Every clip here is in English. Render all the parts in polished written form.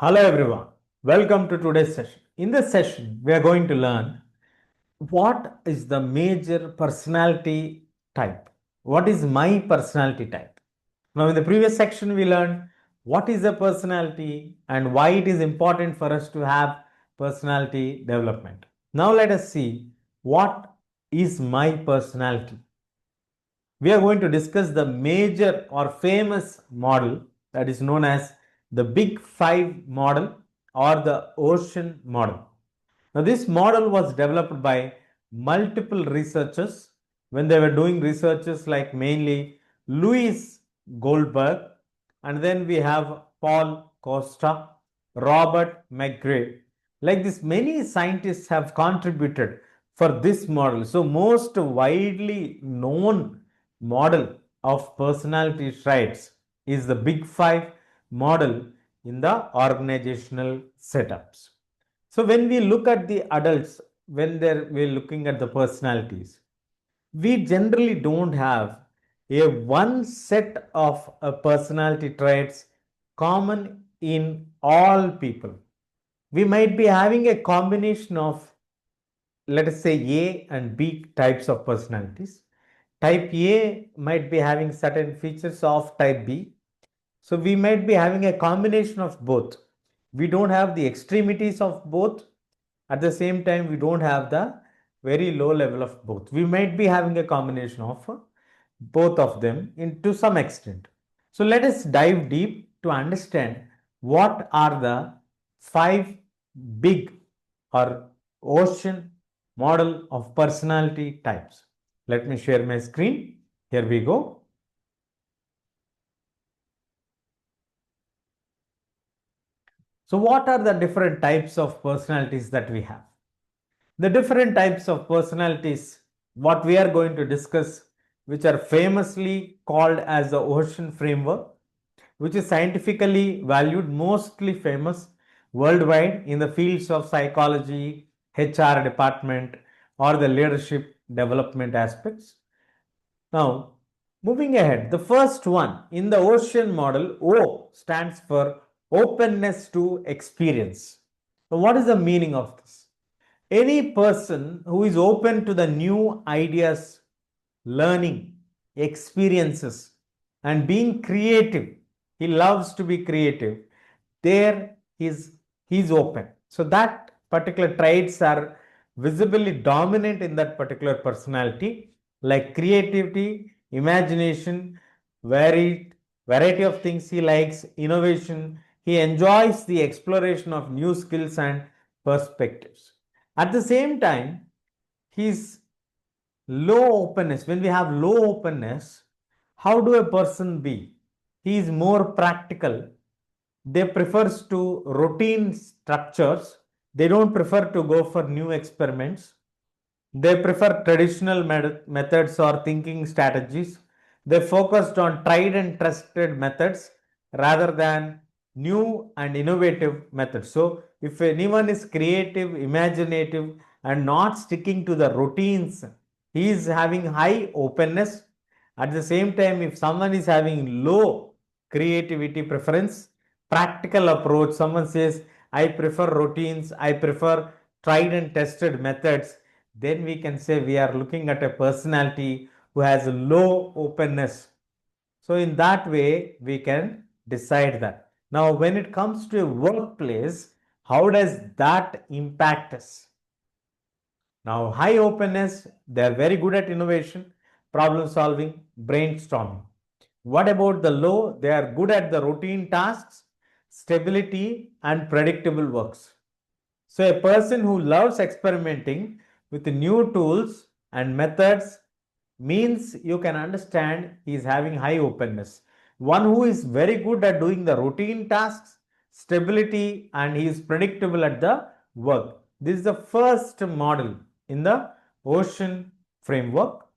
Hello everyone, welcome to today's session. In this session, we are going to learn what is the major personality type. What is my personality type? Now, in the previous section, we learned what is a personality and why it is important for us to have personality development. Now, let us see what is my personality. We are going to discuss the major or famous model that is known as the Big Five model or the Ocean model. Now, this model was developed by multiple researchers when they were doing researches like mainly Louis Goldberg, and then we have Paul Costa, Robert McGrath. Like this, many scientists have contributed for this model. So, most widely known model of personality traits is the Big Five model in the organizational setups. So when we look at the adults, when we're looking at the personalities, we generally don't have a one set of personality traits common in all people. We might be having a combination of, let us say, A and B types of personalities. Type A might be having certain features of type B. So we might be having a combination of both. We don't have the extremities of both. At the same time, we don't have the very low level of both. We might be having a combination of both of them to some extent. So let us dive deep to understand what are the five big or ocean model of personality types. Let me share my screen. Here we go. So what are the different types of personalities that we have? The different types of personalities, what we are going to discuss, which are famously called as the Ocean Framework, which is scientifically valued, mostly famous worldwide in the fields of psychology, HR department, or the leadership development aspects. Now, moving ahead, the first one in the Ocean model, O stands for openness to experience. So, what is the meaning of this? Any person who is open to the new ideas, learning, experiences, and being creative, he loves to be creative. There he's open. So that particular traits are visibly dominant in that particular personality, like creativity, imagination, variety of things he likes, innovation. He enjoys the exploration of new skills and perspectives. At the same time, his low openness, when we have low openness, how do a person be? He is more practical. They prefers to routine structures. They don't prefer to go for new experiments. They prefer traditional methods or thinking strategies. They focused on tried and trusted methods rather than new and innovative methods. So, if anyone is creative, imaginative, and not sticking to the routines, he is having high openness. At the same time, if someone is having low creativity preference, practical approach, someone says, I prefer routines, I prefer tried and tested methods, then we can say we are looking at a personality who has low openness. So in that way, we can decide that. Now, when it comes to a workplace, how does that impact us? Now, high openness, they are very good at innovation, problem solving, brainstorming. What about the low? They are good at the routine tasks, stability, and predictable works. So, a person who loves experimenting with new tools and methods means you can understand he is having high openness. One who is very good at doing the routine tasks, stability, and he is predictable at the work. This is the first model in the Ocean framework.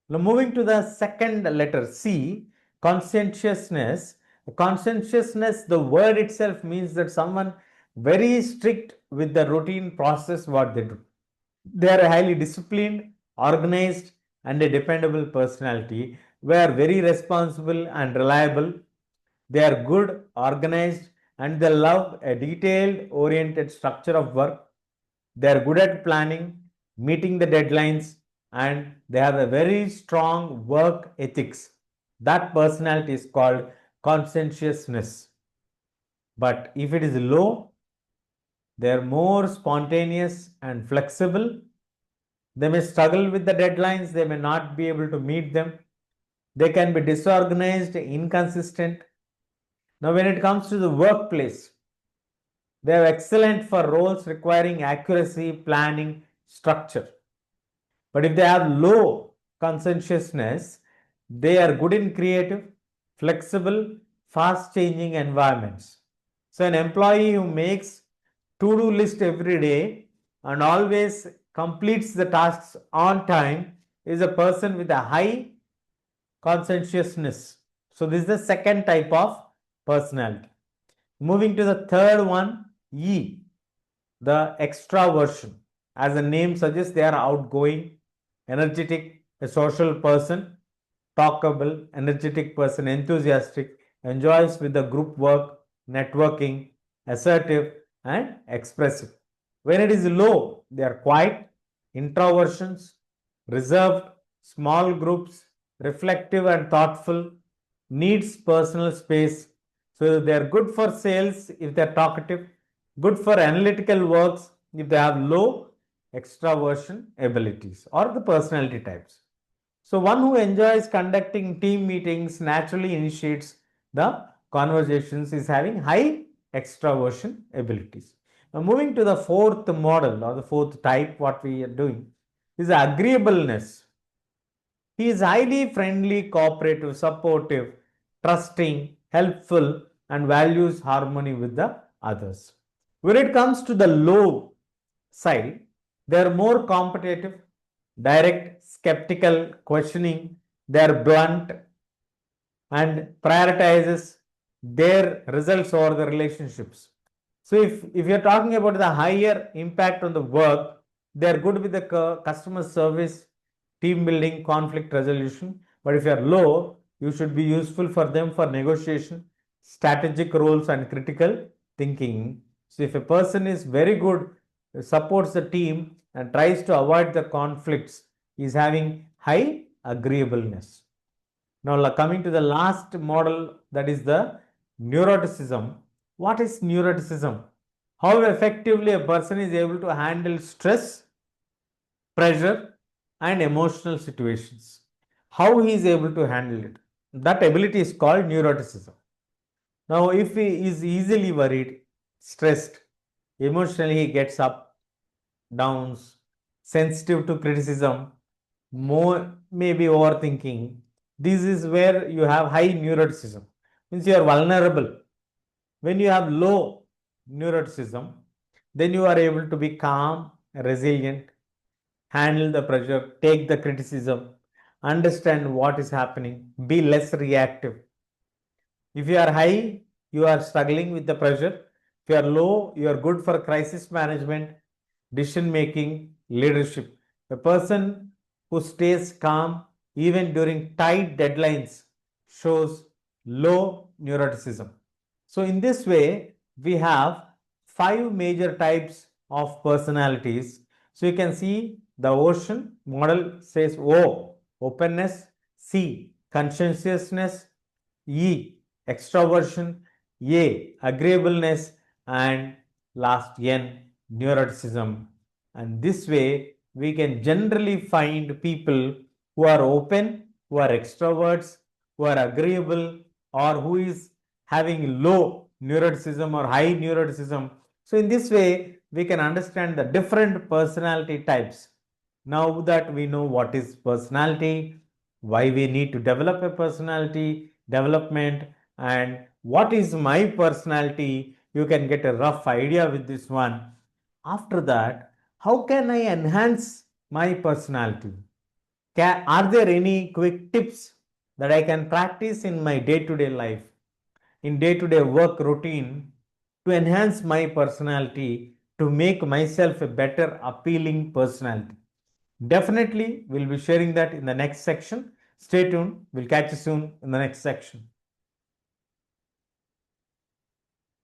Now, moving to the second letter C, conscientiousness. Conscientiousness, the word itself means that someone very strict with the routine process what they do. They are a highly disciplined, organized, and a dependable personality. They are very responsible and reliable. They are good, organized, and they love a detailed oriented structure of work. They are good at planning, meeting the deadlines, and they have a very strong work ethics. That personality is called conscientiousness. But if it is low, they are more spontaneous and flexible. They may struggle with the deadlines, they may not be able to meet them. They can be disorganized, inconsistent. Now, when it comes to the workplace, they are excellent for roles requiring accuracy, planning, structure. But if they have low conscientiousness, they are good in creative, flexible, fast changing environments. So, an employee who makes to-do list every day and always completes the tasks on time is a person with a high conscientiousness. So, this is the second type of personality. Moving to the third one, E, the extraversion. As the name suggests, they are outgoing, energetic, a social person, talkable, energetic person, enthusiastic, enjoys with the group work, networking, assertive, and expressive. When it is low, they are quiet, introversions, reserved, small groups, reflective and thoughtful, needs personal space. So they are good for sales if they are talkative, good for analytical works if they have low extraversion abilities or the personality types. So one who enjoys conducting team meetings naturally initiates the conversations is having high extraversion abilities. Now moving to the fourth model or the fourth type, what we are doing is agreeableness. He is highly friendly, cooperative, supportive, trusting, helpful, and values harmony with the others. When it comes to the low side, they are more competitive, direct, skeptical, questioning, they are blunt and prioritizes their results over the relationships. So if you're talking about the higher impact on the work, they're good with the customer service, team building, conflict resolution. But if you're low, you should be useful for them for negotiation, strategic roles, and critical thinking. So if a person is very good, supports the team and tries to avoid the conflicts, is having high agreeableness. Now, coming to the last model, that is the neuroticism. What is neuroticism? How effectively a person is able to handle stress, pressure, and emotional situations. How he is able to handle it. That ability is called neuroticism. Now, if he is easily worried, stressed, emotionally he gets up, downs, sensitive to criticism, more maybe overthinking. This is where you have high neuroticism. Means you are vulnerable. When you have low neuroticism, then you are able to be calm, resilient, handle the pressure, take the criticism, understand what is happening, be less reactive. If you are high, you are struggling with the pressure. If you are low, you are good for crisis management, decision making, leadership. A person who stays calm even during tight deadlines shows low neuroticism. So, in this way, we have five major types of personalities. So, you can see the ocean model says O, openness, C, conscientiousness, E, extraversion, A, agreeableness, and last N, neuroticism. And this way, we can generally find people who are open, who are extroverts, who are agreeable, or who is having low neuroticism or high neuroticism. So, in this way, we can understand the different personality types. Now that we know what is personality, why we need to develop a personality, development, and what is my personality, you can get a rough idea with this one. After that, how can I enhance my personality? Are there any quick tips that I can practice in my day-to-day life, in day-to-day work routine to enhance my personality, to make myself a better, appealing personality? Definitely, we'll be sharing that in the next section. Stay tuned. We'll catch you soon in the next section.